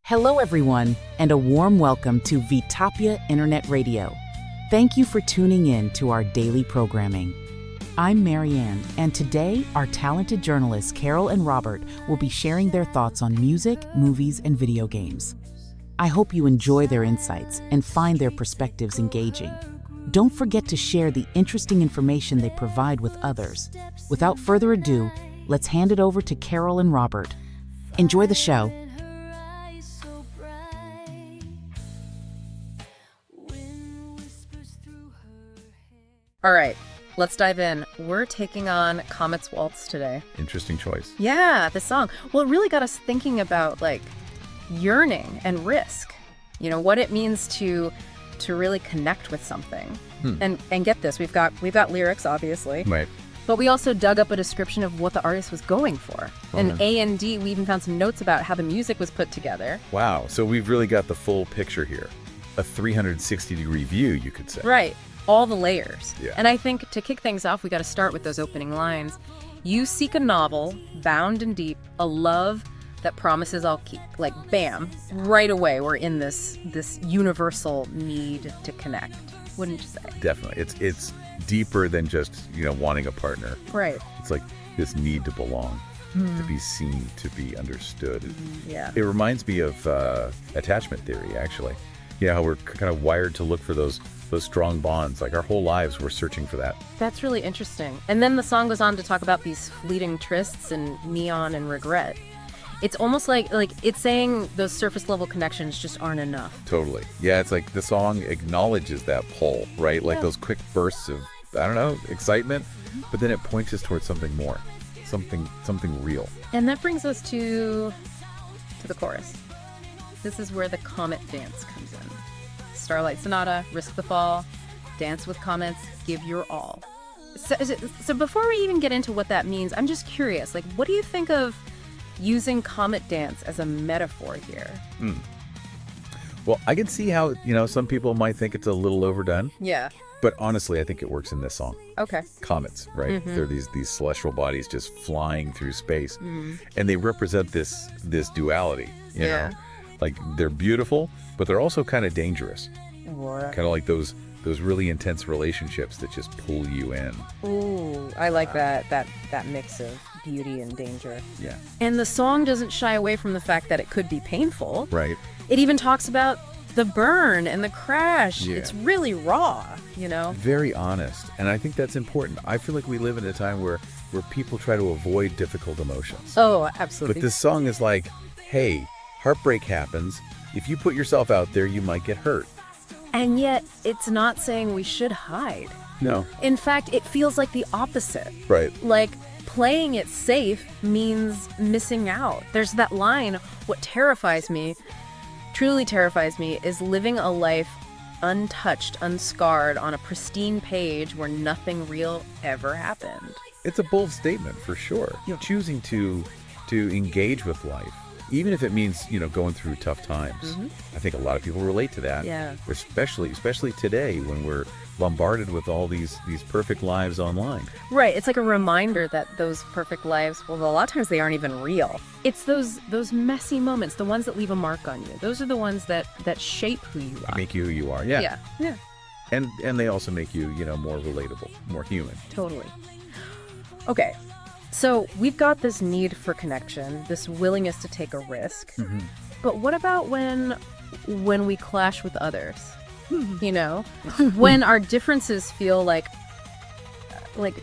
Hello, everyone, and a warm welcome to Vtopya Internet Radio. Thank you for tuning in to our daily programming. I'm Marianne, and today our talented journalists Carol and Robert will be sharing their thoughts on music, movies, and video games. I hope you enjoy their insights and find their perspectives engaging. Don't forget to share the interesting information they provide with others. Without further ado, let's hand it over to Carol and Robert. Enjoy the show. All right, let's dive in. We're taking on Comet's Waltz today. Interesting choice. Yeah, the song. Well, it really got us thinking about yearning and risk. You know, what it means to really connect with something. And get this, we've got lyrics, obviously. Right. But we also dug up a description of what the artist was going for. And A&D, we even found some notes about how the music was put together. Wow, so we've really got the full picture here. A 360-degree view, you could say. Right. All the layers. Yeah. And I think to kick things off, we got to start with those opening lines. You seek a novel, bound and deep, a love that promises I'll keep. Like, bam, right away we're in this universal need to connect. Wouldn't you say? Definitely. It's deeper than just, wanting a partner. Right. It's like this need to belong, to be seen, to be understood. Yeah. It reminds me of attachment theory, actually. How we're kind of wired to look for those strong bonds. Like our whole lives, we're searching for that. That's really interesting. And then the song goes on to talk about these fleeting trysts and neon and regret. It's almost like it's saying those surface level connections just aren't enough. Totally. Yeah, it's like the song acknowledges that pull, right? Like those quick bursts of, excitement, but then it points us towards something more, something real. And that brings us to the chorus. This is where the Comet dance comes in. Starlight Sonata, Risk the Fall, Dance with Comets, Give Your All. So before we even get into what that means, I'm just curious, what do you think of using Comet dance as a metaphor here? Well, I can see how, some people might think it's a little overdone. Yeah. But honestly, I think it works in this song. Okay. Comets, right? They're these celestial bodies just flying through space. And they represent this duality, you know? Like, they're beautiful, but they're also kind of dangerous. What? Kind of like those really intense relationships that just pull you in. Ooh, I like that mix of beauty and danger. Yeah. And the song doesn't shy away from the fact that it could be painful. Right. It even talks about the burn and the crash. Yeah. It's really raw, Very honest. And I think that's important. I feel like we live in a time where people try to avoid difficult emotions. Oh, absolutely. But this song is like, hey, heartbreak happens. If you put yourself out there, you might get hurt. And yet, it's not saying we should hide. No. In fact, it feels like the opposite. Right. Like, playing it safe means missing out. There's that line, what terrifies me, truly terrifies me, is living a life untouched, unscarred, on a pristine page where nothing real ever happened. It's a bold statement, for sure. Choosing to engage with life, even if it means, going through tough times. I think a lot of people relate to that. Yeah. Especially today when we're bombarded with all these perfect lives online. Right. It's like a reminder that those perfect lives, well, a lot of times they aren't even real. It's those messy moments, the ones that leave a mark on you. Those are the ones that shape who you are. Make you who you are. Yeah. Yeah. And they also make you, more relatable, more human. Totally. Okay. So we've got this need for connection, this willingness to take a risk. But what about when we clash with others? When our differences feel like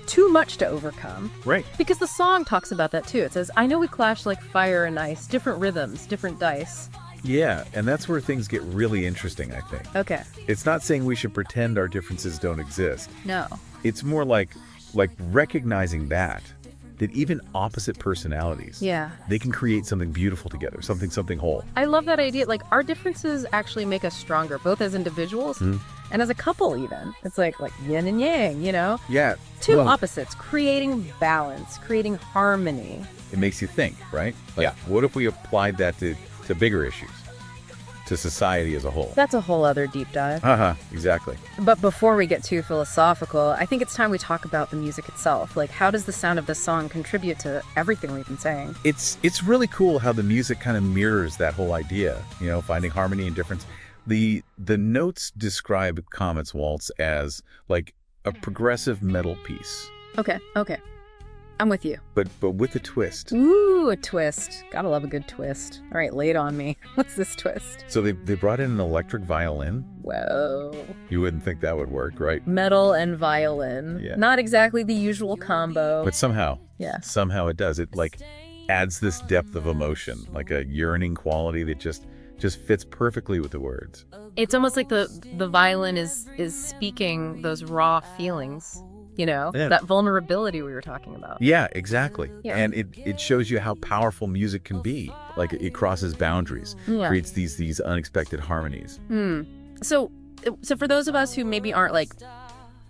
too much to overcome. Right. Because the song talks about that too. It says, I know we clash like fire and ice, different rhythms, different dice. Yeah, and that's where things get really interesting, I think. Okay. It's not saying we should pretend our differences don't exist. No. It's more like recognizing that even opposite personalities, they can create something beautiful together, something whole. I love that idea. Like, our differences actually make us stronger, both as individuals and as a couple even. It's like yin and yang, Yeah. Two opposites, creating balance, creating harmony. It makes you think, right? What if we applied that to bigger issues? to society as a whole. That's a whole other deep dive. Exactly. But before we get too philosophical, I think it's time we talk about the music itself. Like, how does the sound of this song contribute to everything we've been saying? It's really cool how the music kind of mirrors that whole idea, finding harmony and difference. The notes describe Comet's Waltz as like a progressive metal piece. Okay. I'm with you. But with a twist. Ooh, a twist. Gotta love a good twist. All right, lay it on me. What's this twist? So they brought in an electric violin. Whoa. You wouldn't think that would work, right? Metal and violin. Yeah. Not exactly the usual combo. But somehow it does. It like adds this depth of emotion, like a yearning quality that just fits perfectly with the words. It's almost like the violin is speaking those raw feelings. That vulnerability we were talking about. Yeah, exactly. Yeah. And it shows you how powerful music can be. Like it crosses boundaries, creates these unexpected harmonies. So for those of us who maybe aren't like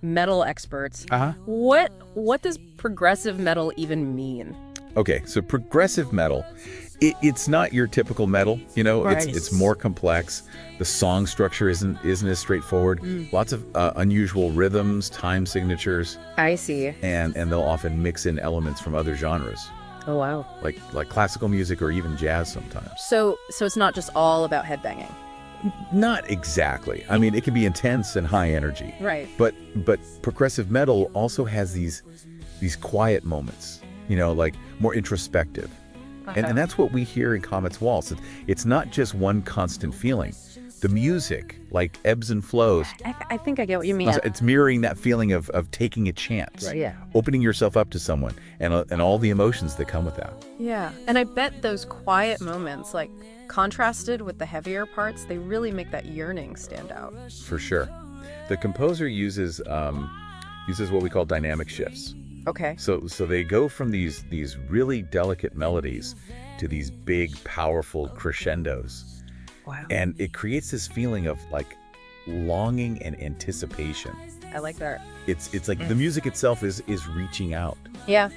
metal experts, what does progressive metal even mean? Okay, so progressive metal, it's not your typical metal, Right. It's more complex. The song structure isn't as straightforward. Lots of unusual rhythms, time signatures. I see. And they'll often mix in elements from other genres. Oh, wow. Like classical music or even jazz sometimes. So it's not just all about headbanging. Not exactly. I mean, it can be intense and high energy. Right. But progressive metal also has these quiet moments, like more introspective. And that's what we hear in Comet's Waltz. It's not just one constant feeling. The music, like ebbs and flows. I think I get what you mean. It's mirroring that feeling of taking a chance. Right, yeah. Opening yourself up to someone and all the emotions that come with that. Yeah. And I bet those quiet moments, like contrasted with the heavier parts, they really make that yearning stand out. For sure. The composer uses what we call dynamic shifts. Okay. So they go from these really delicate melodies to these big, powerful crescendos. Wow. And it creates this feeling of like longing and anticipation. I like that. It's like the music itself is reaching out. Yeah.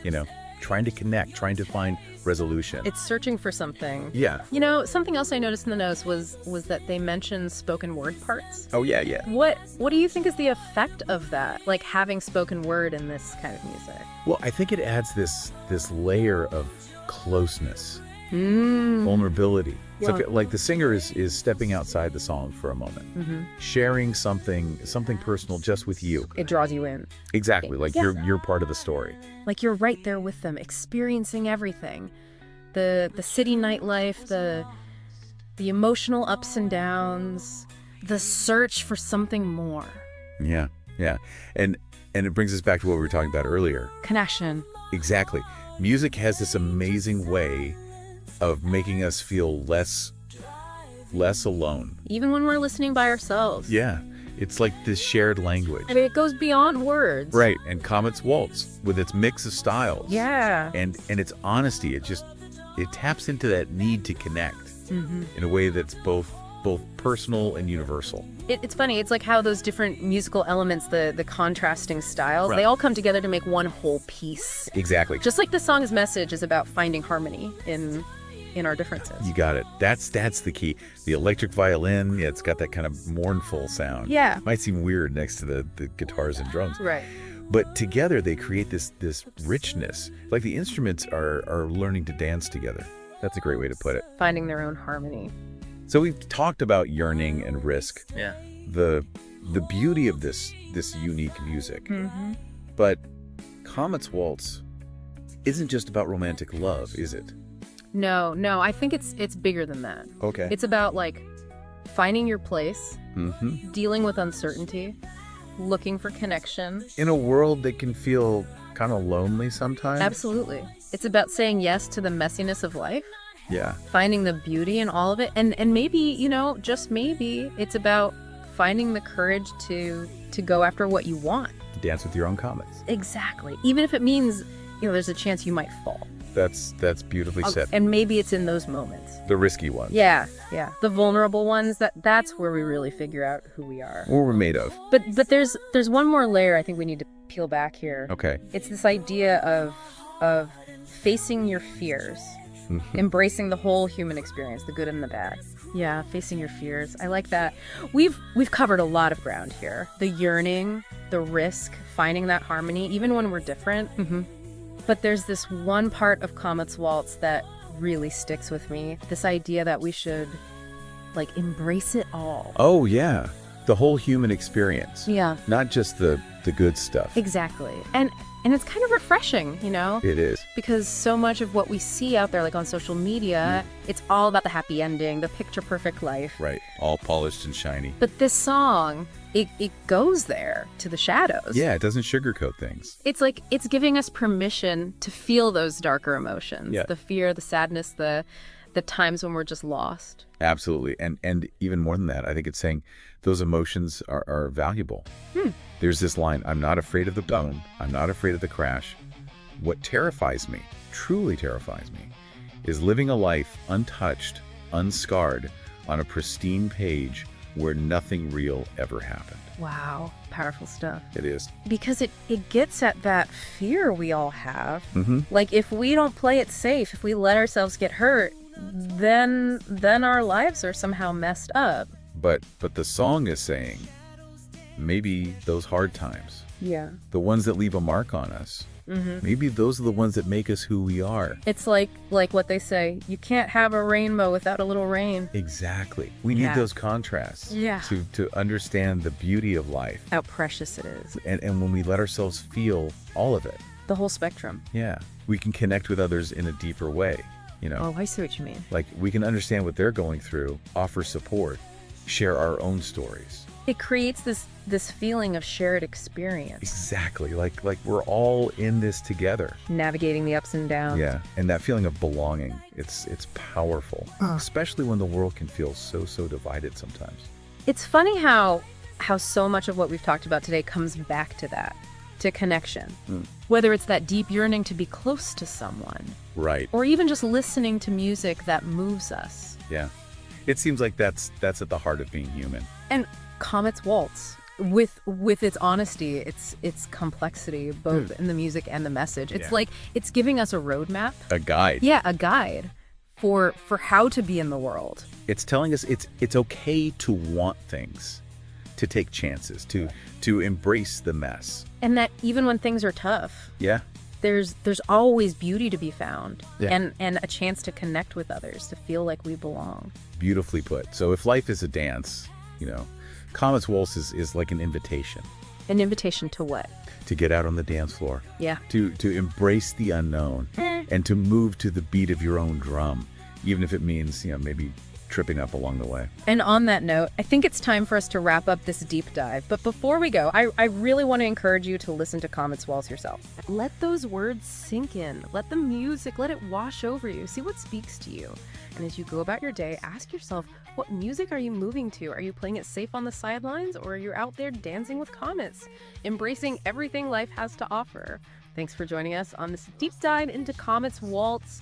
Trying to connect, trying to find resolution. It's searching for something. Yeah. Something else I noticed in the notes was that they mentioned spoken word parts. Oh, yeah. What do you think is the effect of that? Like having spoken word in this kind of music? Well, I think it adds this layer of closeness, vulnerability. Yeah. So, like the singer is stepping outside the song for a moment, sharing something personal just with you. It draws you in. Exactly, like you're part of the story. Like you're right there with them, experiencing everything. The city nightlife, the emotional ups and downs, the search for something more. Yeah. And it brings us back to what we were talking about earlier. Connection. Exactly. Music has this amazing way of making us feel less alone. Even when we're listening by ourselves. Yeah. It's like this shared language. I mean, it goes beyond words. Right. And Comet's Waltz, with its mix of styles. Yeah. And its honesty, it taps into that need to connect in a way that's both personal and universal. It's funny. It's like how those different musical elements, the contrasting styles, Right. they all come together to make one whole piece. Exactly. Just like the song's message is about finding harmony in our differences. You got it. That's the key. The electric violin, it's got that kind of mournful sound. Yeah. Might seem weird next to the guitars and drums. Right. But together they create this richness. Like the instruments are learning to dance together. That's a great way to put it. Finding their own harmony. So we've talked about yearning and risk. Yeah. The beauty of this unique music. But Comet's Waltz isn't just about romantic love, is it? No, I think it's bigger than that. Okay. It's about like finding your place, dealing with uncertainty, looking for connection. In a world that can feel kind of lonely sometimes. Absolutely. It's about saying yes to the messiness of life, Yeah. finding the beauty in all of it, and maybe, just maybe it's about finding the courage to go after what you want. Dance with your own comets. Exactly. Even if it means, there's a chance you might fall. That's beautifully said. And maybe it's in those moments. The risky ones. Yeah. The vulnerable ones, that's where we really figure out who we are. What we're made of. But there's one more layer I think we need to peel back here. Okay. It's this idea of facing your fears, embracing the whole human experience, the good and the bad. Yeah, facing your fears. I like that. We've covered a lot of ground here. The yearning, the risk, finding that harmony, even when we're different. But there's this one part of Comet's Waltz that really sticks with me. This idea that we should, like, embrace it all. Oh, yeah. The whole human experience. Yeah. Not just the good stuff. Exactly. And it's kind of refreshing, you know? It is. Because so much of what we see out there, like on social media, it's all about the happy ending, the picture-perfect life. Right. All polished and shiny. But this song, it goes there to the shadows. Yeah, it doesn't sugarcoat things. It's like it's giving us permission to feel those darker emotions. Yeah. The fear, the sadness, the times when we're just lost. Absolutely. And even more than that, I think it's saying those emotions are valuable. There's this line, I'm not afraid of the boom. I'm not afraid of the crash. What terrifies me, truly terrifies me, is living a life untouched, unscarred, on a pristine page where nothing real ever happened. Wow. Powerful stuff. It is. Because it gets at that fear we all have. Like, if we don't play it safe, if we let ourselves get hurt, then our lives are somehow messed up. But the song is saying, maybe those hard times, Yeah. the ones that leave a mark on us, maybe those are the ones that make us who we are. It's like what they say, you can't have a rainbow without a little rain. Exactly. We need Yeah. those contrasts Yeah. to understand the beauty of life. How precious it is. And when we let ourselves feel all of it, The whole spectrum. yeah, we can connect with others in a deeper way. You know, Oh, I see what you mean. like we can understand what they're going through, offer support, share our own stories. It creates this feeling of shared experience. Exactly. Like we're all in this together. Navigating the ups and downs. Yeah. And that feeling of belonging, it's powerful, especially when the world can feel so divided sometimes. It's funny how so much of what we've talked about today comes back to that, to connection. Whether it's that deep yearning to be close to someone, Right. or even just listening to music that moves us. Yeah. It seems like that's at the heart of being human. And Comet's Waltz, with its honesty, its complexity, both in the music and the message. It's Yeah. like it's giving us a roadmap. A guide. Yeah, a guide for how to be in the world. It's telling us it's okay to want things, to take chances, to embrace the mess. And that even when things are tough, Yeah. there's always beauty to be found, Yeah. and a chance to connect with others, to feel like we belong. Beautifully put. So if life is a dance, you know, Comet's Waltz is like an invitation An invitation to what? to get out on the dance floor, Yeah. to embrace the unknown, and to move to the beat of your own drum, even if it means, you know, maybe tripping up along the way. And on that note, I think it's time for us to wrap up this deep dive. But before we go, I really want to encourage you to listen to Comet's Waltz yourself. Let those words sink in. Let the music, let it wash over you. See what speaks to you. And as you go about your day, ask yourself, what music are you moving to? Are you playing it safe on the sidelines, or are you out there dancing with comets, embracing everything life has to offer? Thanks for joining us on this deep dive into Comet's Waltz.